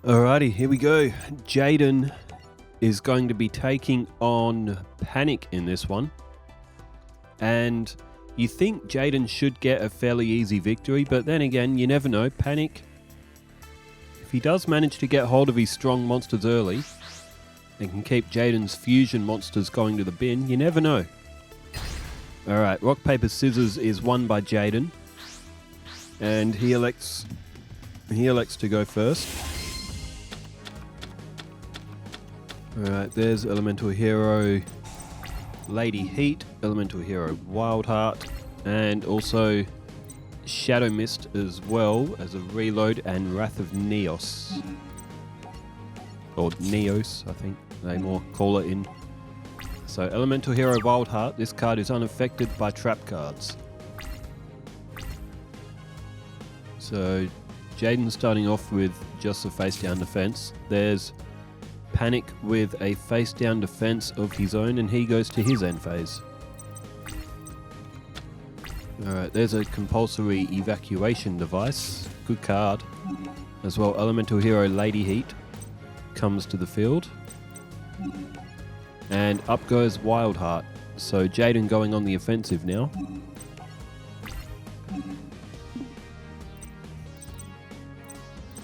Alrighty, here we go. Jaden is going to be taking on PaniK in this one. And you think Jaden should get a fairly easy victory, but then again, you never know. PaniK, if he does manage to get hold of his strong monsters early and can keep Jaden's fusion monsters going to the bin, you never know. Alright, rock, paper, scissors is won by Jaden. And he elects to go first. Alright, there's Elemental Hero Lady Heat, Elemental Hero Wildheart, and also Shadow Mist as well as a reload, and Wrath of Neos. Or Neos, I think they more call it in. So Elemental Hero Wildheart, this card is unaffected by trap cards. So Jaden's starting off with just a face down defense. There's PaniK with a face down defense of his own, and he goes to his end phase. Alright, there's a compulsory evacuation device. Good card. As well, Elemental Hero Lady Heat comes to the field. And up goes Wildheart. So Jaden going on the offensive now.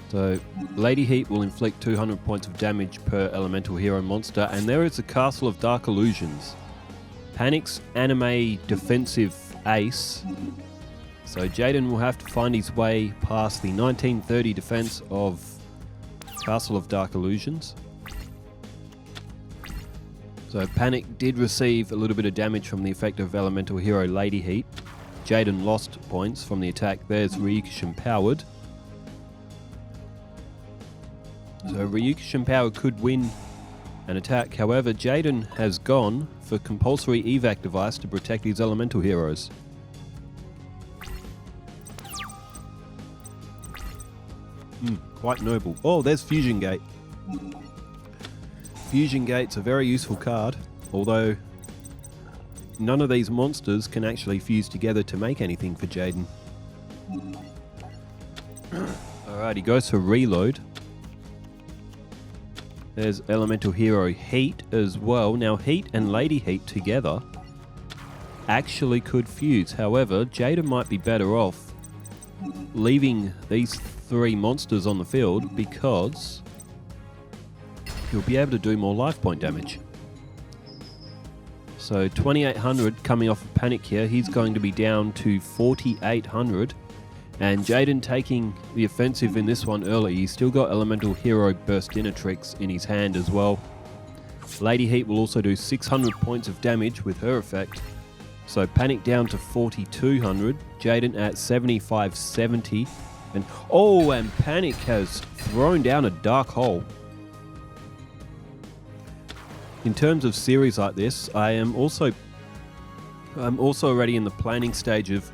So Lady Heat will inflict 200 points of damage per Elemental Hero monster, and there is the Castle of Dark Illusions. PaniK's anime defensive ace. So Jaden will have to find his way past the 1930 defense of Castle of Dark Illusions. So PaniK did receive a little bit of damage from the effect of Elemental Hero Lady Heat. Jaden lost points from the attack. There's Ryukish Empowered. So Ryukish Empowered could win an attack. However, Jaden has gone for compulsory evac device to protect his elemental heroes. Quite noble. Oh, there's Fusion Gate. Fusion Gate's a very useful card, although none of these monsters can actually fuse together to make anything for Jaden. Alright, he goes for reload. There's Elemental Hero Heat as well. Now, Heat and Lady Heat together actually could fuse. However, Jaden might be better off leaving these three monsters on the field because he'll be able to do more life point damage. So 2800 coming off of PaniK here. He's going to be down to 4800. And Jaden taking the offensive in this one early. He's still got Elemental Hero Burstinatrix in his hand as well. Lady Heat will also do 600 points of damage with her effect. So PaniK down to 4200. Jaden at 7570. And PaniK has thrown down a dark hole. In terms of series like this, I'm also already in the planning stages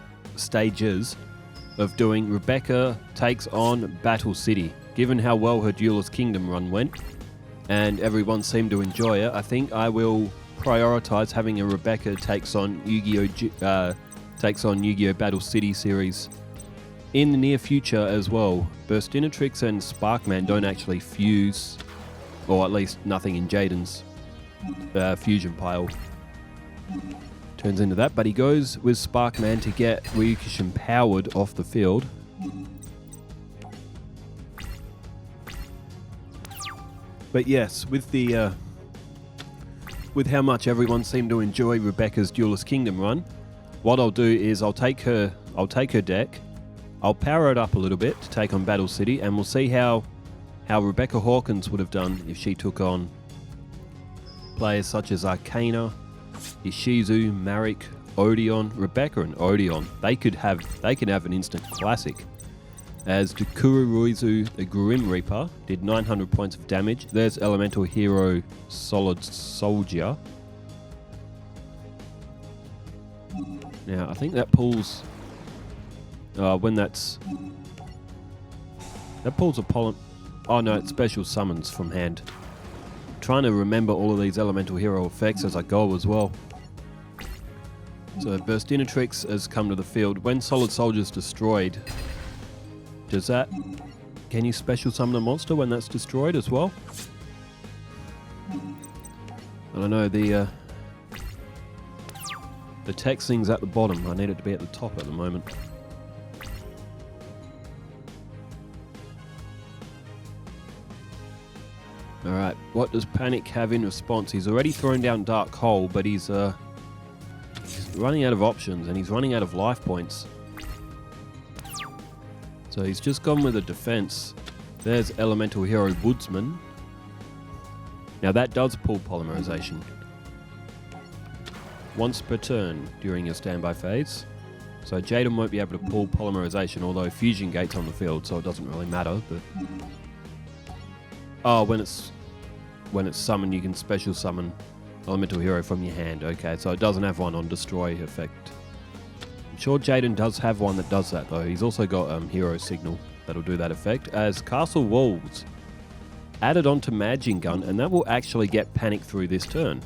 of doing Rebecca takes on Battle City. Given how well her Duelist Kingdom run went, and everyone seemed to enjoy it, I think I will prioritize having a Rebecca takes on Yu-Gi-Oh Battle City series in the near future as well. Burstinatrix and Sparkman don't actually fuse, or at least nothing in Jaden's fusion pile turns into that, but he goes with Sparkman to get Ryukish Empowered off the field. But yes, with how much everyone seemed to enjoy Rebecca's Duelist Kingdom run, what I'll do is I'll take her deck, I'll power it up a little bit to take on Battle City, and we'll see how Rebecca Hawkins would have done if she took on players such as Arcana, Ishizu, Marik, Odeon. Rebecca and Odeon, they could have an instant classic. As Dukuruizu, the Grim Reaper, did 900 points of damage. There's Elemental Hero Solid Soldier. Now, I think that pulls that pulls a pollen. Oh no, it's special summons from hand. Trying to remember all of these elemental hero effects as I go as well. So Burstinatrix has come to the field. When Solid Soldier's destroyed, does that Can you special summon a monster when that's destroyed as well? I don't know, the text thing's at the bottom. I need it to be at the top at the moment. Alright, what does PaniK have in response? He's already thrown down Dark Hole, but he's running out of options and he's running out of life points. So he's just gone with a defense. There's Elemental Hero Woodsman. Now that does pull Polymerization. Once per turn during your standby phase. So Jaden won't be able to pull Polymerization, although Fusion Gate's on the field, so it doesn't really matter. But oh, when it's summoned, you can special summon Elemental Hero from your hand. Okay, so it doesn't have one on Destroy effect. I'm sure Jaden does have one that does that, though. He's also got Hero Signal that'll do that effect. As Castle Walls added onto Magic Gun, and that will actually get PaniK through this turn.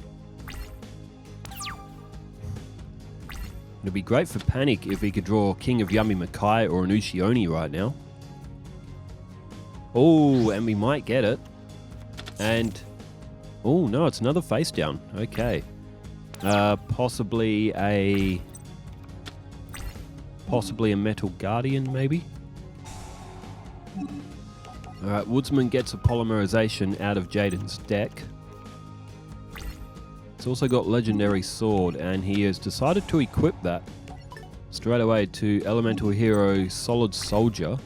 It'd be great for PaniK if he could draw King of Yami Makai or an Ushioni right now. Oh, and we might get it. And oh no, it's another face down. Okay, possibly a Metal Guardian, maybe. All right, Woodsman gets a Polymerization out of Jaden's deck. He's also got Legendary Sword, and he has decided to equip that straight away to Elemental Hero Solid Soldier.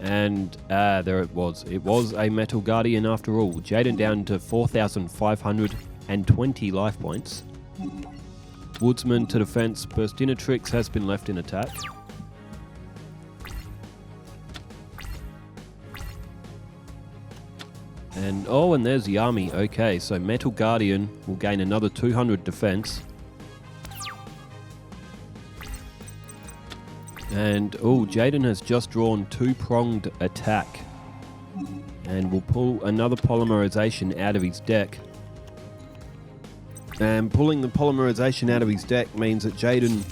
And there it was. It was a Metal Guardian after all. Jaden down to 4,520 life points. Woodsman to defense. Burstinatrix has been left in attack. And oh, and there's Yami. Okay, so Metal Guardian will gain another 200 defense. And oh, Jaden has just drawn two-pronged attack. And will pull another Polymerization out of his deck. And pulling the Polymerization out of his deck means that Jaden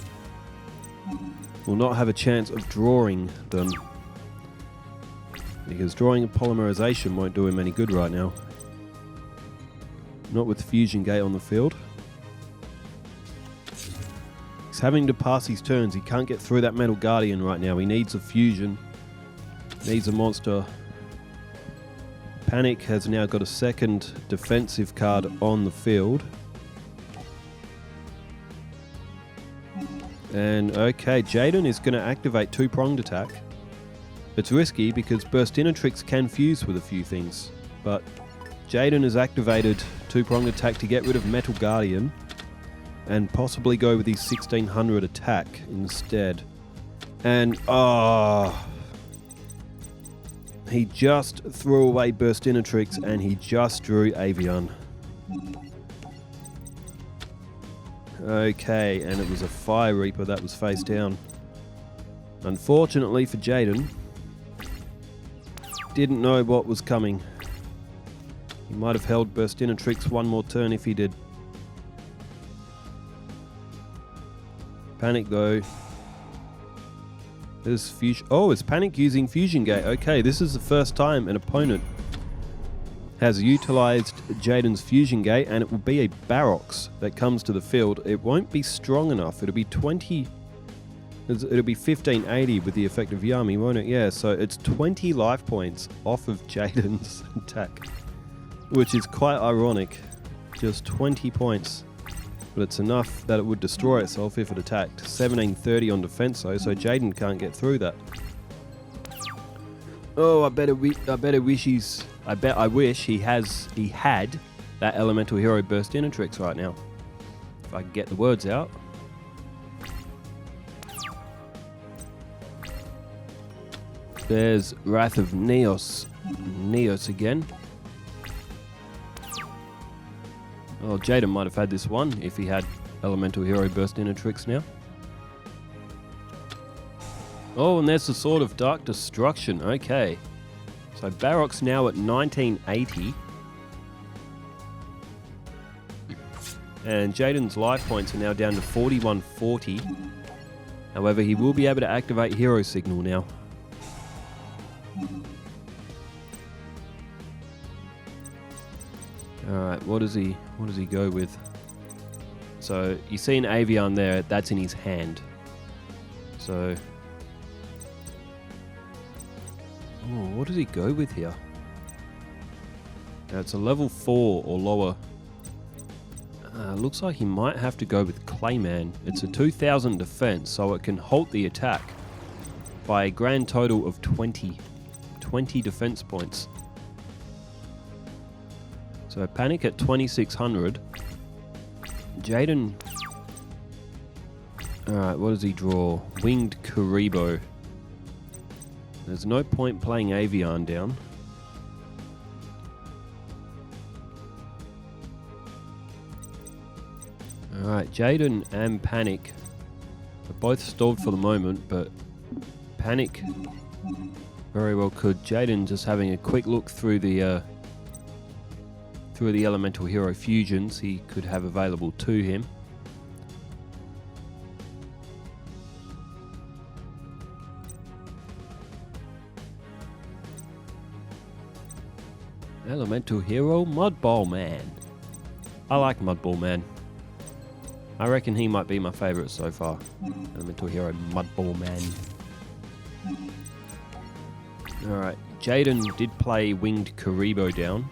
will not have a chance of drawing them. Because drawing a Polymerization won't do him any good right now. Not with Fusion Gate on the field. He's having to pass his turns. He can't get through that Metal Guardian right now. He needs a Fusion. Needs a monster. PaniK has now got a second defensive card on the field. And okay, Jaden is going to activate two-pronged attack. It's risky because Burstinatrix can fuse with a few things, but Jaden has activated two-pronged attack to get rid of Metal Guardian and possibly go with his 1600 attack instead. And he just threw away Burstinatrix and he just drew Avian. Okay, and it was a Fire Reaper that was face down. Unfortunately for Jaden, didn't know what was coming. He might have held Burstinatrix one more turn if he did. PaniK though. There's Fusion. Oh, it's PaniK using Fusion Gate. Okay, this is the first time an opponent has utilized Jaden's Fusion Gate, and it will be a Barox that comes to the field. It won't be strong enough. It'll be 1580 with the effect of Yami, won't it? Yeah, so it's 20 life points off of Jaden's attack, which is quite ironic. Just 20 points. But it's enough that it would destroy itself if it attacked. 1730 on defense though, so Jaden can't get through that. Oh, I wish he had that Elemental Hero Burstinatrix right now. If I can get the words out. There's Wrath of Neos. Neos again. Oh, Jaden might have had this one if he had Elemental Hero Burstinatrix now. Oh, and there's the Sword of Dark Destruction. Okay. So Barox now at 1980. And Jaden's life points are now down to 4140. However, he will be able to activate Hero Signal now. Alright, what does he go with? So you see an Avian there, that's in his hand. So what does he go with here? Now it's a level 4 or lower. Looks like he might have to go with Clayman. It's a 2000 defense, so it can halt the attack by a grand total of 20 defense points. So PaniK at 2600. Jaden. Alright, what does he draw? Winged Karibo. There's no point playing Avian down. Alright, Jaden and PaniK are both stalled for the moment, but PaniK very well could. Jaden just having a quick look through the elemental hero fusions he could have available to him. Elemental hero Mudball Man. I like Mudball Man. I reckon he might be my favourite so far. Elemental hero Mudball Man. Alright, Jaden did play Winged Karibo down.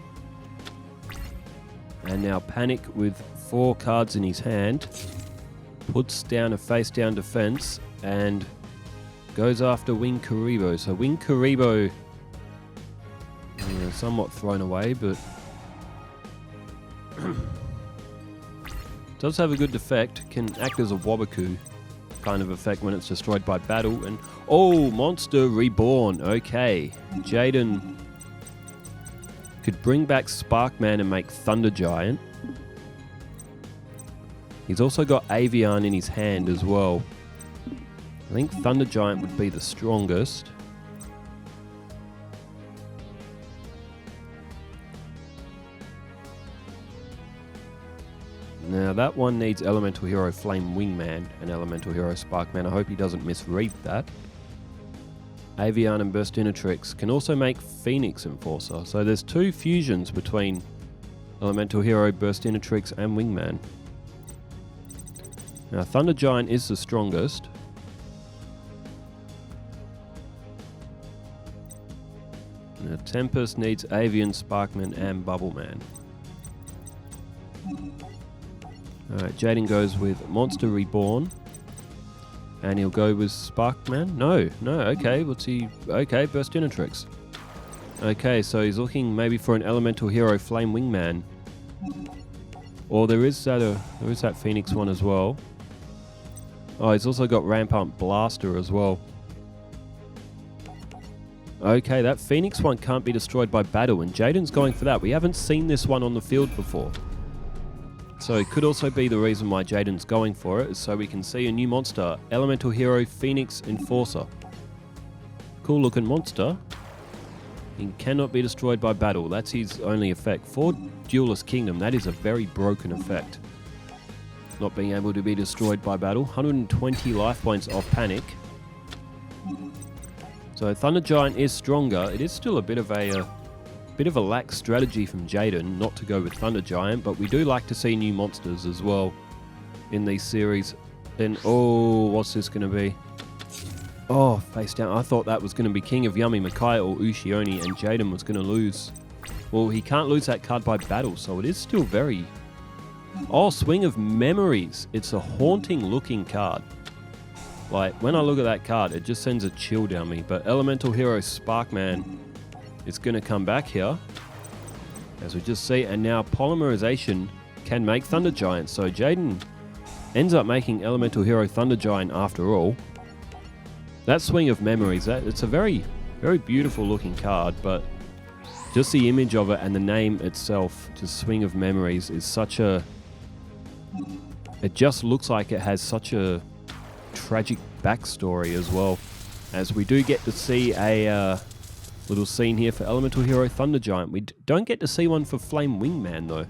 And now PaniK with 4 cards in his hand puts down a face down defense and goes after Winged Karibo. So Winged Karibo somewhat thrown away, but does have a good effect, can act as a Wabaku kind of effect when it's destroyed by battle. And Monster Reborn. Okay, Jaden could bring back Sparkman and make Thunder Giant. He's also got Avian in his hand as well. I think Thunder Giant would be the strongest. Now that one needs Elemental Hero Flame Wingman and Elemental Hero Sparkman. I hope he doesn't misread that. Avian and Burstinatrix can also make Phoenix Enforcer. So there's 2 fusions between Elemental Hero, Burstinatrix and Wingman. Now Thunder Giant is the strongest. Now Tempest needs Avian, Sparkman and Bubbleman. Alright, Jaden goes with Monster Reborn. And he'll go with Sparkman. No, okay, what's he? Okay, Burstinatrix. Okay, so he's looking maybe for an Elemental Hero Flame Wingman. Or there is that Phoenix one as well. Oh, he's also got Rampant Blaster as well. Okay, that Phoenix one can't be destroyed by battle, and Jaden's going for that. We haven't seen this one on the field before. So it could also be the reason why Jaden's going for it, is so we can see a new monster, Elemental Hero Phoenix Enforcer. Cool looking monster. He cannot be destroyed by battle. That's his only effect. For Duelist Kingdom, that is a very broken effect. Not being able to be destroyed by battle. 120 life points off PaniK. So Thunder Giant is stronger. It is still a bit of a lax strategy from Jaden not to go with Thunder Giant, but we do like to see new monsters as well in these series. And what's this going to be? Oh, face down. I thought that was going to be King of Yummy Makai or Ushioni, and Jaden was going to lose. Well, he can't lose that card by battle, so it is still very... Swing of Memories. It's a haunting looking card. Like, when I look at that card, it just sends a chill down me. But Elemental Hero Sparkman is going to come back here, as we just see, and now Polymerization can make Thunder Giant. So Jaden ends up making Elemental Hero Thunder Giant after all. That Swing of Memories, it's a very, very beautiful looking card, but just the image of it and the name itself, just Swing of Memories, is such a... It just looks like it has such a tragic backstory as well, as we do get to see a little scene here for Elemental Hero Thunder Giant. We don't get to see one for Flame Wingman though.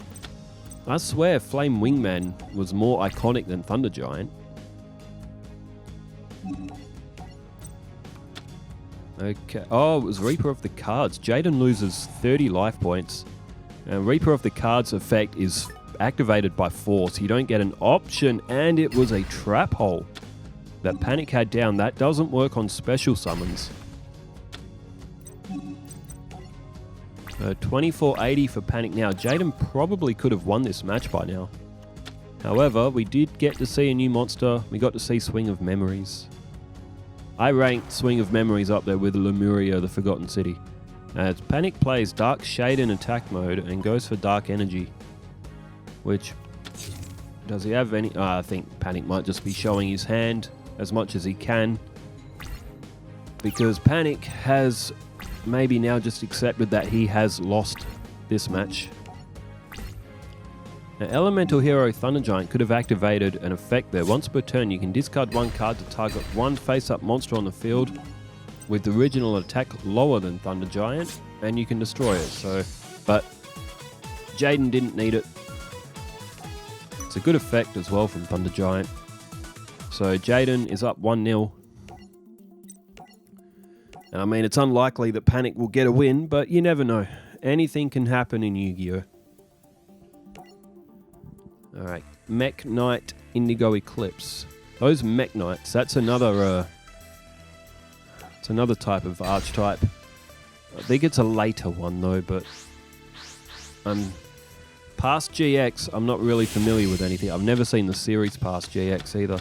I swear Flame Wingman was more iconic than Thunder Giant. Okay. Oh, it was Reaper of the Cards. Jaden loses 30 life points. And Reaper of the Cards effect is activated by force. You don't get an option, and it was a trap hole that PaniK had down. That doesn't work on special summons. 2480 for PaniK now. Jaden probably could have won this match by now. However, we did get to see a new monster. We got to see Swing of Memories. I ranked Swing of Memories up there with Lemuria, the Forgotten City. As PaniK plays Dark Shade in attack mode and goes for Dark Energy. Which, does he have any? I think PaniK might just be showing his hand as much as he can. Because PaniK has maybe now just accepted that he has lost this match. Now, Elemental Hero Thunder Giant could have activated an effect there. Once per turn, you can discard one card to target one face-up monster on the field with the original attack lower than Thunder Giant, and you can destroy it. So, but Jaden didn't need it. It's a good effect as well from Thunder Giant. So Jaden is up 1-0. And I mean, it's unlikely that PaniK will get a win, but you never know. Anything can happen in Yu-Gi-Oh! Alright, Mech Knight Indigo Eclipse. Those Mech Knights, that's another it's another type of archetype. I think it's a later one though, but past GX, I'm not really familiar with anything. I've never seen the series past GX either.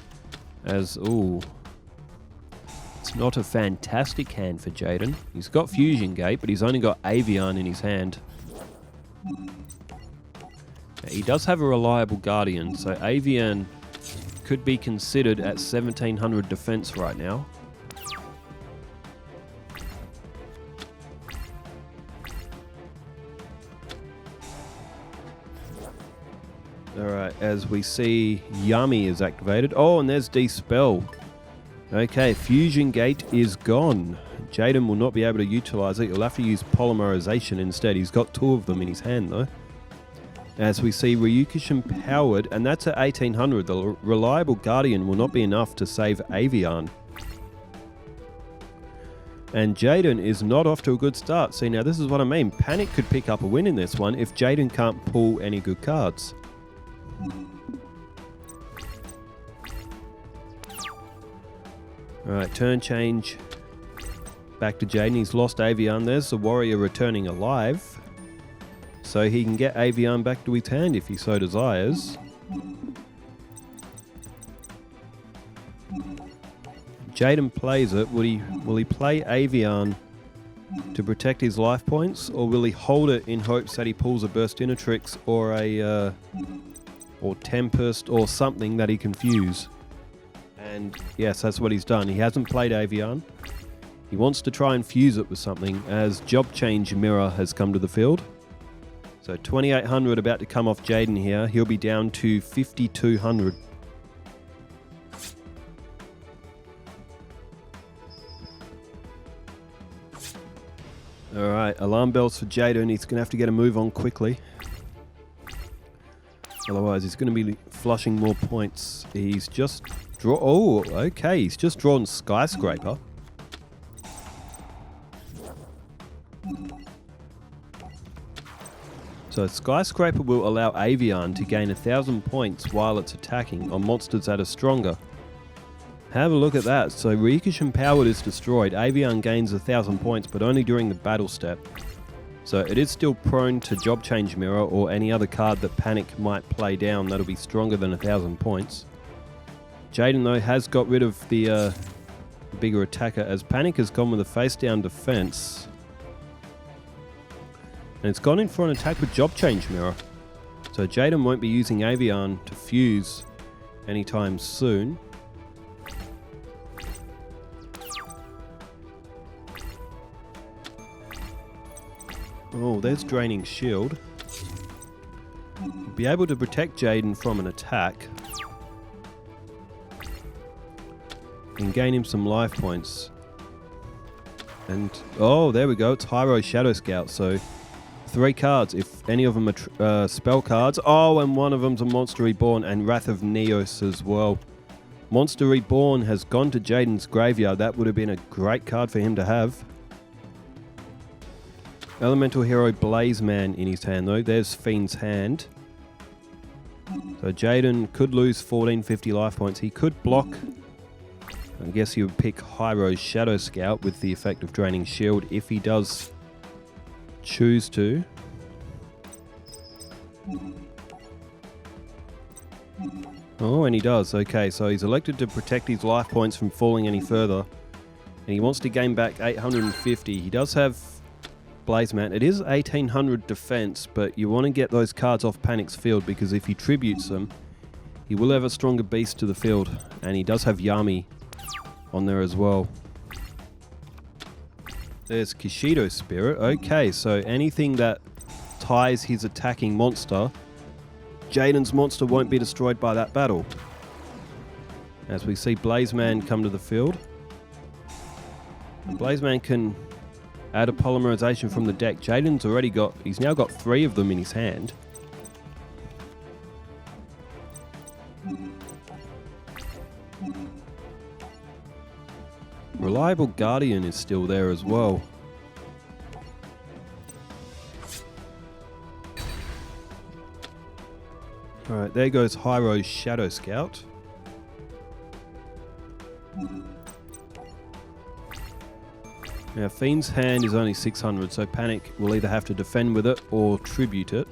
It's not a fantastic hand for Jaden. He's got Fusion Gate, but he's only got Avian in his hand. He does have a reliable Guardian, so Avian could be considered at 1700 defense right now. Alright, as we see Yummy is activated. Oh, and there's Dispel. Okay, Fusion Gate is gone. Jaden will not be able to utilize it. He'll have to use Polymerization instead. He's got two of them in his hand though. As we see Ryukishin powered, and that's at 1800. The reliable Guardian will not be enough to save Avian. And Jaden is not off to a good start. See, now this is what I mean. PaniK could pick up a win in this one if Jaden can't pull any good cards. Alright, turn change. Back to Jaden. He's lost Avian. There's the warrior returning alive. So he can get Avian back to his hand if he so desires. Jaden plays it. Will he play Avian to protect his life points, or will he hold it in hopes that he pulls a Burstinatrix or a or Tempest or something that he can fuse? And yes, that's what he's done. He hasn't played Avian. He wants to try and fuse it with something, as Job Change Mirror has come to the field. So 2800 about to come off Jaden here. He'll be down to 5200. Alright, alarm bells for Jaden. He's going to have to get a move on quickly. Otherwise, he's going to be flushing more points. He's just Oh, okay. He's just drawn Skyscraper. So Skyscraper will allow Avian to gain 1000 points while it's attacking on monsters that are stronger. Have a look at that. So Ryukishin Powered is destroyed. Avian gains 1000 points, but only during the battle step. So it is still prone to Job Change Mirror or any other card that PaniK might play down that'll be stronger than 1000 points. Jaden though has got rid of the bigger attacker, as PaniK has gone with a face down defense. And it's gone in for an attack with Job Change Mirror. So Jaden won't be using Avian to fuse anytime soon. Oh, there's Draining Shield. Be able to protect Jaden from an attack. And gain him some life points. And, oh, there we go. It's Hyro Shadow Scout. So 3 cards, if any of them are spell cards. Oh, and one of them's a Monster Reborn, and Wrath of Neos as well. Monster Reborn has gone to Jaden's graveyard. That would have been a great card for him to have. Elemental Hero Blaze Man in his hand though. There's Fiend's hand. So Jaden could lose 1450 life points. He could block. I guess he would pick Hyro's Shadow Scout with the effect of draining shield if he does choose to. Oh, and he does. Okay, so he's elected to protect his life points from falling any further. And he wants to gain back 850. He does have Blaze Man. It is 1800 defense, but you want to get those cards off PaniK's field because if he tributes them, he will have a stronger beast to the field. And he does have Yami on there as well. There's Kishido Spirit. Okay, so anything that ties his attacking monster, Jaden's monster won't be destroyed by that battle. As we see Blaze Man come to the field. Blaze Man can add a polymerization from the deck. Jaden's already got, he's now got 3 of them in his hand. Reliable Guardian is still there as well. Alright, there goes Hyro's Shadow Scout. Now Fiend's hand is only 600, so PaniK will either have to defend with it or tribute it.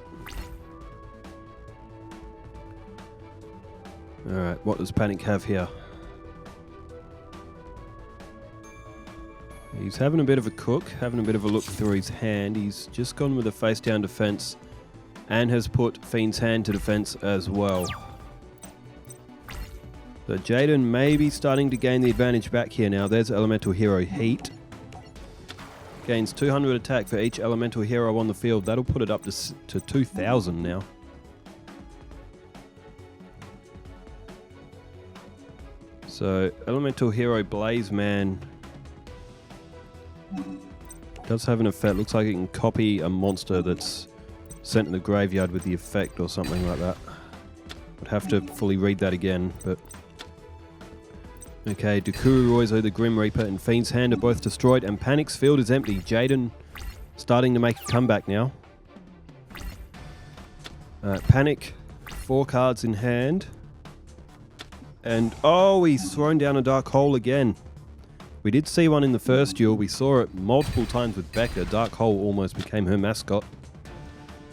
Alright, what does PaniK have here? He's having a bit of a cook, having a bit of a look through his hand. He's just gone with a face down defense and has put Fiend's hand to defense as well. So Jaden may be starting to gain the advantage back here now. There's Elemental Hero Heat. Gains 200 attack for each Elemental Hero on the field. That'll put it up to 2000 now. So Elemental Hero Blaze Man does have an effect. Looks like it can copy a monster that's sent in the graveyard with the effect or something like that. I'd have to fully read that again, but... Okay, Dukuru Roizo, the Grim Reaper, and Fiend's Hand are both destroyed, and PaniK's field is empty. Jaden starting to make a comeback now. PaniK, 4 cards in hand. And, oh, he's thrown down a Dark Hole again. We did see one in the first duel. We saw it multiple times with Becca. Dark Hole almost became her mascot.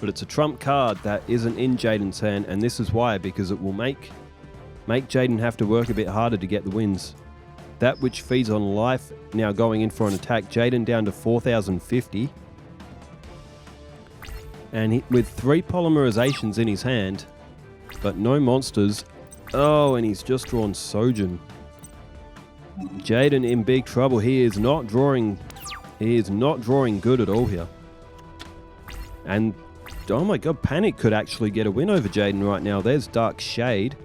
But it's a trump card that isn't in Jaden's hand, and this is why, because it will make Jaden have to work a bit harder to get the wins. That which feeds on life now going in for an attack. Jaden down to 4050. And with 3 polymerizations in his hand, but no monsters. Oh, and he's just drawn Sojin. Jaden in big trouble. He is not drawing good at all here. And oh my god, PaniK could actually get a win over Jaden right now. There's Dark Shade.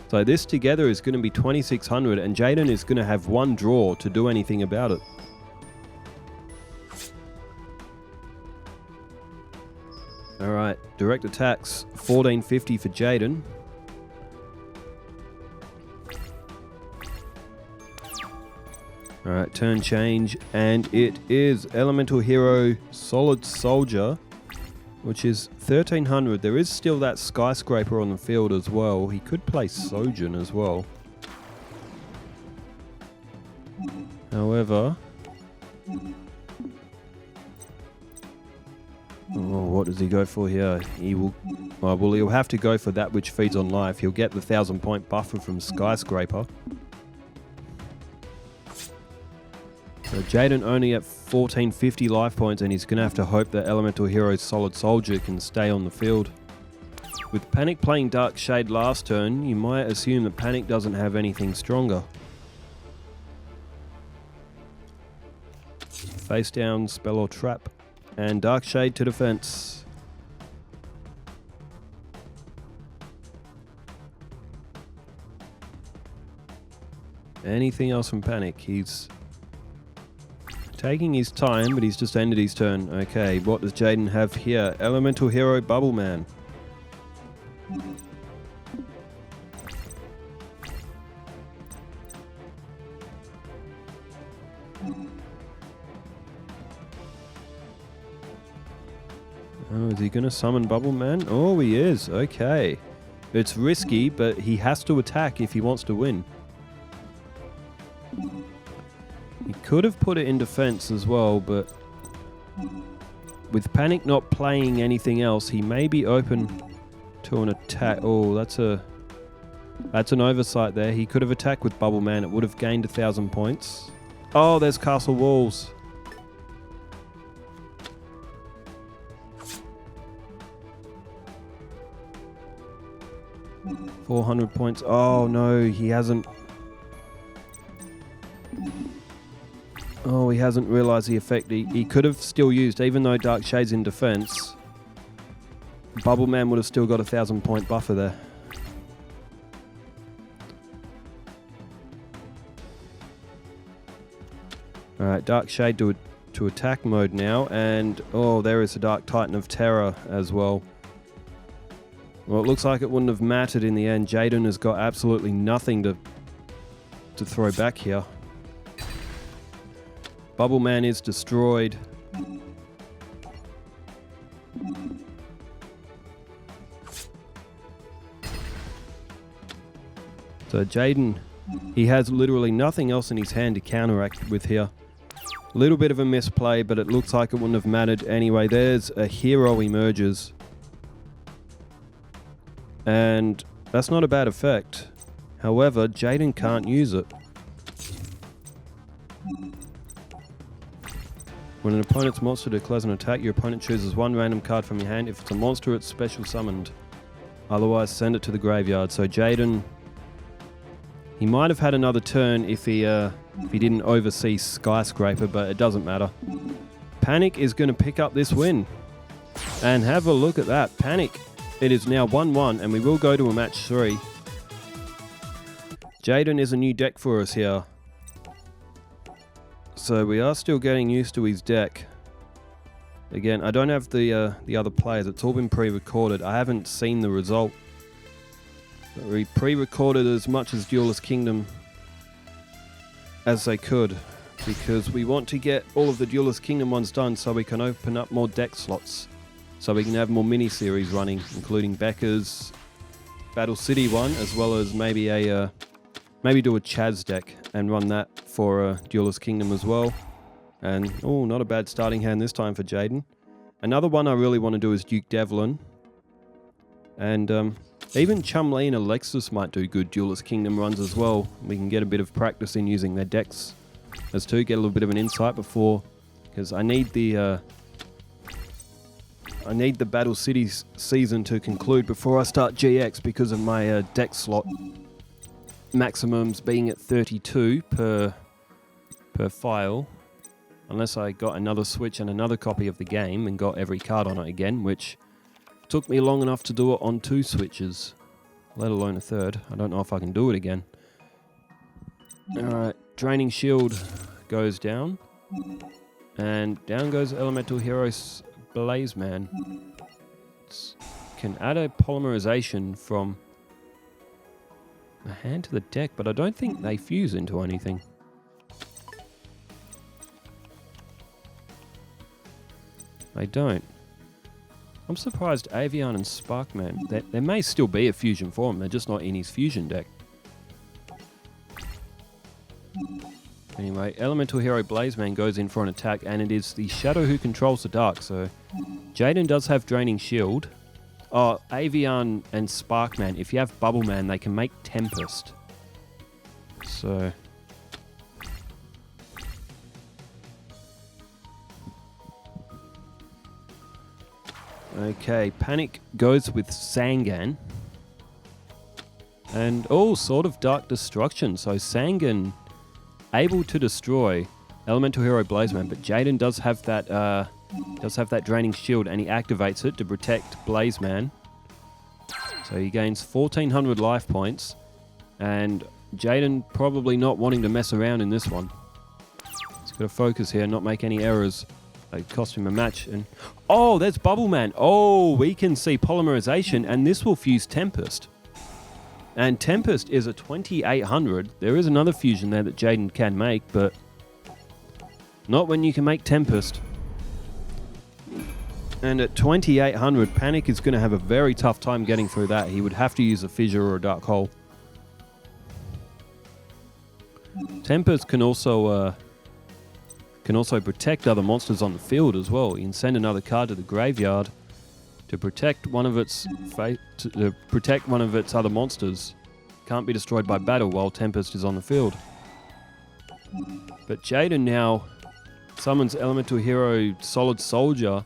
So this together is going to be 2600, and Jaden is going to have 1 draw to do anything about it. Alright, direct attacks, 1450 for Jaden. Alright, turn change, and it is Elemental Hero Solid Soldier, which is 1300. There is still that Skyscraper on the field as well. He could play Sojin as well. However... Oh, what does he go for here? He will... well, he'll have to go for that which feeds on life. He'll get the 1000-point buffer from Skyscraper. So Jaden only at 1450 life points, and he's going to have to hope that Elemental Hero Solid Soldier can stay on the field. With PaniK playing Dark Shade last turn, you might assume that PaniK doesn't have anything stronger. Face down, spell or trap, and Dark Shade to defense. Anything else from PaniK? He's taking his time, but he's just ended his turn. Okay, what does Jaden have here? Elemental Hero Bubble Man. Oh, is he going to summon Bubble Man? Oh, he is. Okay. It's risky, but he has to attack if he wants to win. He could have put it in defense as well, but with PaniK not playing anything else, he may be open to an attack. Oh, that's an oversight there. He could have attacked with Bubble Man. It would have gained 1,000 points. Oh, there's Castle Walls. $400 points. Oh no, he hasn't. Oh, he hasn't realized the effect he could have still used, even though Dark Shade's in defense. Bubble Man would have still got 1,000 point buffer there. Alright, Dark Shade to attack mode now, and oh, there is a Dark Titan of Terror as well. Well, it looks like it wouldn't have mattered in the end. Jaden has got absolutely nothing to throw back here. Bubble Man is destroyed. So Jaden, he has literally nothing else in his hand to counteract with here. A little bit of a misplay, but it looks like it wouldn't have mattered anyway. There's a hero emerges. And that's not a bad effect. However, Jaden can't use it. When an opponent's monster declares an attack, your opponent chooses one random card from your hand. If it's a monster, it's special summoned. Otherwise, send it to the graveyard. So Jaden, he might have had another turn if he didn't oversee Skyscraper, but it doesn't matter. PaniK is going to pick up this win. And have a look at that. PaniK, it is now 1-1, and we will go to a match 3. Jaden is a new deck for us here. So we are still getting used to his deck. Again, I don't have the other players. It's all been pre-recorded. I haven't seen the result. We pre-recorded as much as Duelist Kingdom as they could, because we want to get all of the Duelist Kingdom ones done so we can open up more deck slots. So we can have more mini-series running, including Becca's Battle City one, as well as maybe maybe do a Chaz deck and run that for Duelist Kingdom as well. And, oh, not a bad starting hand this time for Jaden. Another one I really want to do is Duke Devlin. And even Chumlee and Alexis might do good Duelist Kingdom runs as well. We can get a bit of practice in using their decks as to get a little bit of an insight before, because I need the Battle City season to conclude before I start GX, because of my deck slot maximums being at 32 per file, unless I got another Switch and another copy of the game and got every card on it again, which took me long enough to do it on 2 Switches, let alone a third. I don't know if I can do it again. Alright, Draining Shield goes down, and down goes Elemental Heroes Blazeman. Can add a polymerization from a hand to the deck, but I don't think they fuse into anything. They don't. I'm surprised Avian and Sparkman, there may still be a fusion for them, they're just not in his fusion deck. Anyway, Elemental Hero Blazeman goes in for an attack, and it is the Shadow who controls the dark, so Jaden does have Draining Shield. Oh, Avian and Sparkman, if you have Bubble Man, they can make Tempest. So okay, PaniK goes with Sangan. And sort of Dark Destruction. So Sangan able to destroy Elemental Hero Blazeman, but Jaden does have that Draining Shield, and he activates it to protect Blazeman. So he gains 1,400 life points, and Jaden probably not wanting to mess around in this one. He's got to focus here, not make any errors. It cost him a match, and oh, there's Bubble Man. Oh, we can see polymerization, and this will fuse Tempest. And Tempest is a 2,800. There is another fusion there that Jaden can make, but not when you can make Tempest. And at 2800, PaniK is going to have a very tough time getting through that. He would have to use a fissure or a dark hole. Tempest can also protect other monsters on the field as well. You can send another card to the graveyard to protect one of its other monsters. Can't be destroyed by battle while Tempest is on the field. But Jaden now summons Elemental Hero Solid Soldier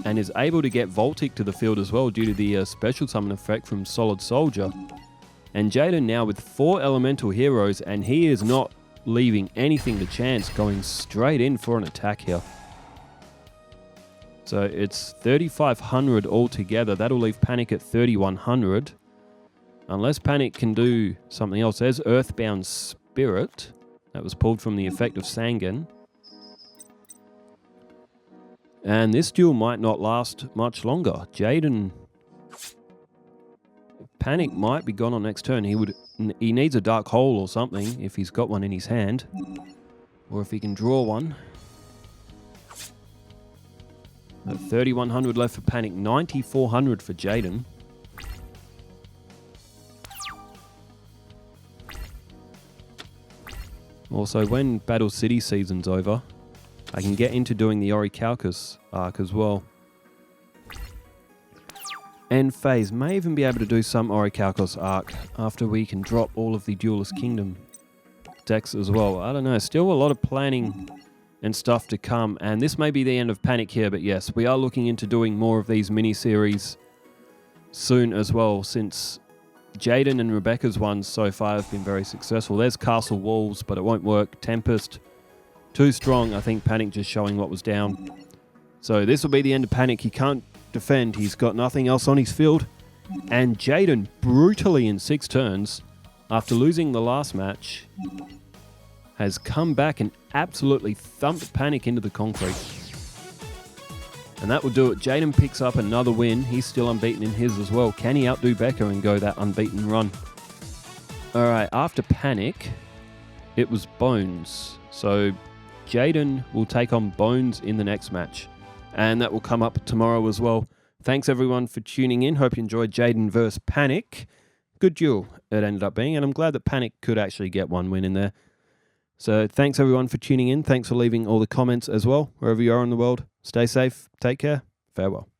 and is able to get Voltic to the field as well due to the special summon effect from Solid Soldier. And Jaden now with 4 Elemental Heroes, and he is not leaving anything to chance, going straight in for an attack here. So it's 3,500 altogether. That'll leave PaniK at 3,100. Unless PaniK can do something else. There's Earthbound Spirit. That was pulled from the effect of Sangan. And this duel might not last much longer. Jaden... PaniK might be gone on next turn. He needs a dark hole or something if he's got one in his hand. Or if he can draw one. 3,100 left for PaniK. 9,400 for Jaden. Also, when Battle City season's over, I can get into doing the Orichalcus arc as well. And FaZe may even be able to do some Orichalcus arc after we can drop all of the Duelist Kingdom decks as well. I don't know, still a lot of planning and stuff to come. And this may be the end of PaniK here, but yes, we are looking into doing more of these mini-series soon as well, since Jaden and Rebecca's ones so far have been very successful. There's Castle Walls, but it won't work. Tempest, too strong. I think PaniK just showing what was down. So this will be the end of PaniK. He can't defend. He's got nothing else on his field. And Jaden, brutally in 6 turns, after losing the last match, has come back and absolutely thumped PaniK into the concrete. And that will do it. Jaden picks up another win. He's still unbeaten in his as well. Can he outdo Becca and go that unbeaten run? All right, after PaniK, it was Bones. So Jaden will take on Bones in the next match. And that will come up tomorrow as well. Thanks everyone for tuning in. Hope you enjoyed Jaden versus PaniK. Good duel it ended up being. And I'm glad that PaniK could actually get one win in there. So thanks everyone for tuning in. Thanks for leaving all the comments as well, wherever you are in the world. Stay safe. Take care. Farewell.